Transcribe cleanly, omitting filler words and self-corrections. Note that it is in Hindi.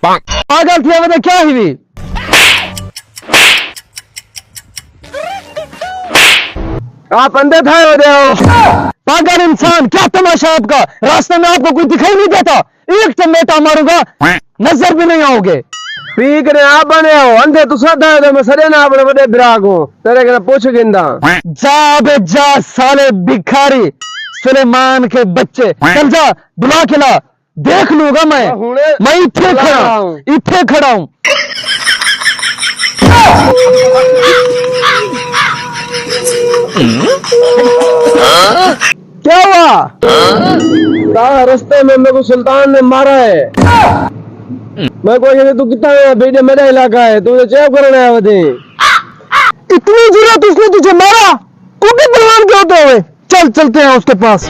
पागल थी बता क्या हुई? आप अंधे थे हो रहे हो? पागल इंसान, क्या तमाशा आपका? रास्ते में आपको कोई दिखाई नहीं देता? एक चमेटा मारूंगा नजर भी नहीं आओगे। पी करे आप बने हो अंधे, तू सदा है मैं सरे ना अपने बड़े बिराग हूँ तेरे के पूछ गिंदा। जा बे जा साले भिखारी सुलेमान के बच्चे, चल जा बुला के ला, देख लूंगा मैं इथे खड़ा हूँ। क्या हुआ? रास्ते में मेरे को सुल्तान ने मारा है। मैं कोई तू कितना बेटे मेरा इलाका है, तुझे चेक करना है बता। इतनी जरूरत उसने तुझे मारा? कुछ बलवान के होते हुए चल चलते हैं उसके पास।